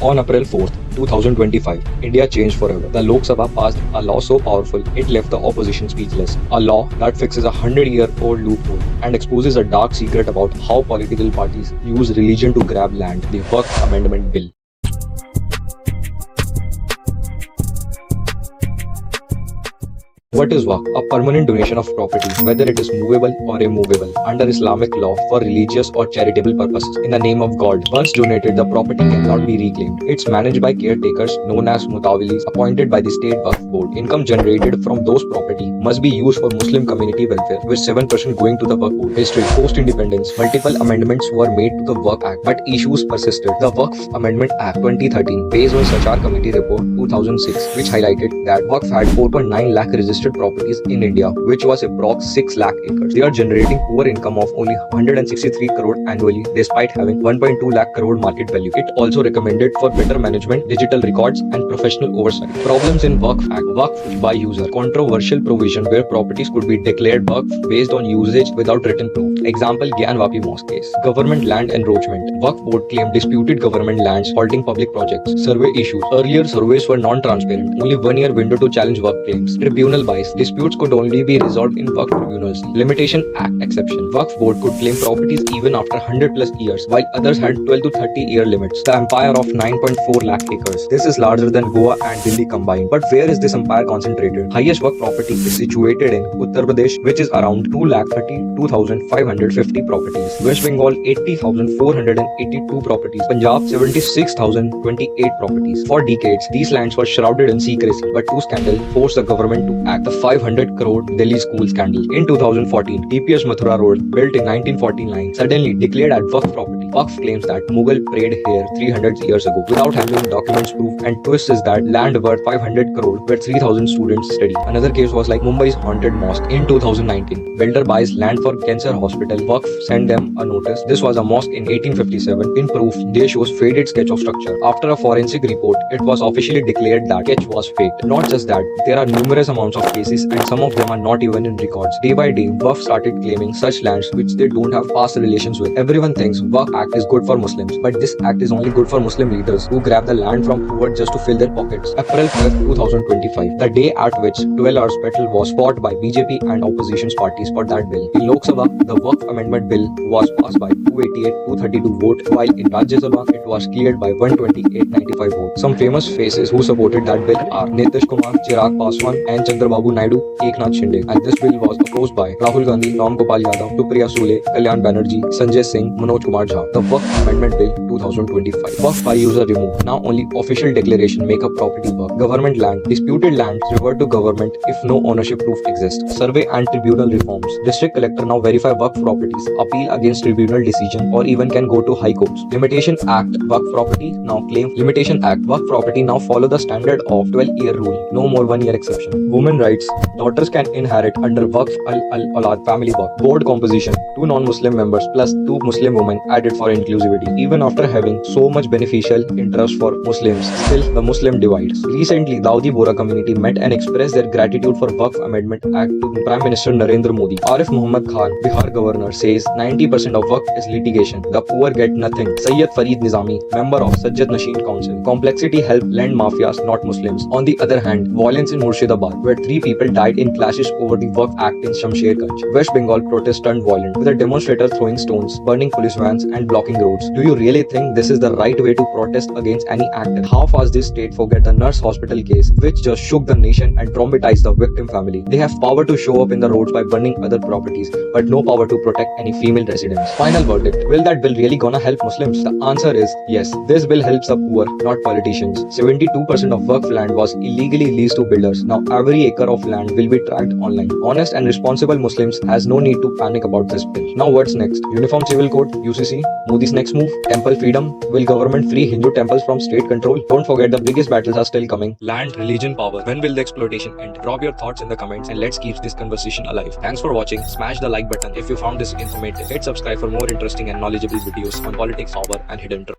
On April 4th, 2025, India changed forever. The Lok Sabha passed a law so powerful it left the opposition speechless. A law that fixes a 100-year-old loophole and exposes a dark secret about how political parties use religion to grab land, the Waqf Amendment Bill. What is Waqf? A permanent donation of property, whether it is movable or immovable, under Islamic law for religious or charitable purposes, in the name of God. Once donated, the property cannot be reclaimed. It's managed by caretakers known as mutawilis, appointed by the State Waqf Board. Income generated from those property must be used for Muslim community welfare, with 7% going to the Waqf Board. History: post-independence, multiple amendments were made to the Waqf Act, but issues persisted. The Waqf Amendment Act 2013, based on Sachar Committee Report 2006, which highlighted that Waqf had 4.9 lakh registered properties in India, which was approx 6 lakh acres. They are generating poor income of only 163 crore annually, despite having 1.2 lakh crore market value. It also recommended for better management, digital records, and professional oversight. Problems in Waqf Act: Waqf by user, controversial provision where properties could be declared Waqf based on usage without written proof. Example: Gyanvapi Mosque case. Government land encroachment. Waqf Board claimed disputed government lands halting public projects. Survey issues. Earlier surveys were non-transparent. Only 1 year window to challenge Waqf claims. Tribunal bias. Disputes could only be resolved in Waqf tribunals. Limitation Act exception. Waqf Board could claim properties even after 100 plus years, while others had 12 to 30 year limits. The empire of 9.4 lakh acres. This is larger than Goa and Delhi combined. But where is this empire concentrated? Highest Waqf property is situated in Uttar Pradesh, which is around 2,32,550 properties. West Bengal 80,482 properties. Punjab 76,028 properties. For decades, these lands were shrouded in secrecy, but two scandals forced the government to act. The 500 crore Delhi school scandal. In 2014, TPS Mathura Road, built in 1949, suddenly declared as Waqf property. Waqf claims that Mughal prayed here 300 years ago without having documents proof, and twist is that land worth 500 crore where 3,000 students study. Another case was like Mumbai's haunted mosque. In 2019, builder buys land for cancer hospital. Waqf sent them a notice. This was a mosque in 1857. In proof, they shows faded sketch of structure. After a forensic report, it was officially declared that sketch was faked. Not just that, there are numerous amounts of cases and some of them are not even in records. Day by day, Waqf started claiming such lands which they don't have past relations with. Everyone thinks Waqf Act is good for Muslims, but this act is only good for Muslim leaders who grab the land from poor just to fill their pockets. April 5th, 2025, the day at which 12 hours battle was fought by BJP and opposition parties for that bill. In Lok Sabha, the Waqf Amendment Bill was passed by 288-232 vote, while in Rajya Sabha it was cleared by 128-95 votes. Some famous faces who supported that bill are Nitish Kumar, Chirag Paswan, and Chandrababu Naidu, Eknath Shinde, and this bill was opposed by Rahul Gandhi, Ram Gopal Yadav, Supriya Sule, Kalyan Banerjee, Sanjay Singh, Manoj Kumar Jha. The Waqf Amendment Bill 2025. Waqf by user removed. Now only official declaration make a property Waqf. Government land. Disputed lands revert to government if no ownership proof exists. Survey and tribunal reforms. District collector now verify Waqf properties, appeal against tribunal decision, or even can go to high courts. Limitation Act. Waqf property now claim. Limitation Act. Waqf property now follow the standard of 12-year rule. No more 1 year exception. Women rights. Daughters can inherit under Waqf al-Aulad family Waqf. Board composition: 2 non-Muslim members plus 2 Muslim women added for inclusivity. Even after having so much beneficial interest for Muslims, still the Muslim divides. Recently, Dawoodi Bohra community met and expressed their gratitude for Waqf Amendment Act to Prime Minister Narendra Modi. Arif Muhammad Khan, Bihar governor, says 90% of Waqf is litigation. The poor get nothing. Sayyid Farid Nizami, member of Sajjad Nashin Council. Complexity help land mafias, not Muslims. On the other hand, violence in Murshidabad, where 3 people died in clashes over the Waqf Act in Shamsherganj. West Bengal protest turned violent, with a demonstrator throwing stones, burning police vans, and blocking roads. Do you really think this is the right way to protest against any act? How fast this state forget the nurse hospital case, which just shook the nation and traumatized the victim family? They have power to show up in the roads by burning other properties, but no power to protect any female residents. Final verdict: will that bill really gonna help Muslims? The answer is yes. This bill helps the poor, not politicians. 72% of Waqf land was illegally leased to builders. Now every acre of land will be tracked online. Honest and responsible Muslims has no need to panic about this bill. Now what's next? Uniform Civil Code, UCC, Modi's next move, temple freedom. Will government free Hindu temples from state control? Don't forget, the biggest battles are still coming. Land, religion, power. When will the exploitation end? Drop your thoughts in the comments and let's keep this conversation alive. Thanks for watching. Smash the like button if you found this informative. Hit subscribe for more interesting and knowledgeable videos on politics, power, and hidden truth.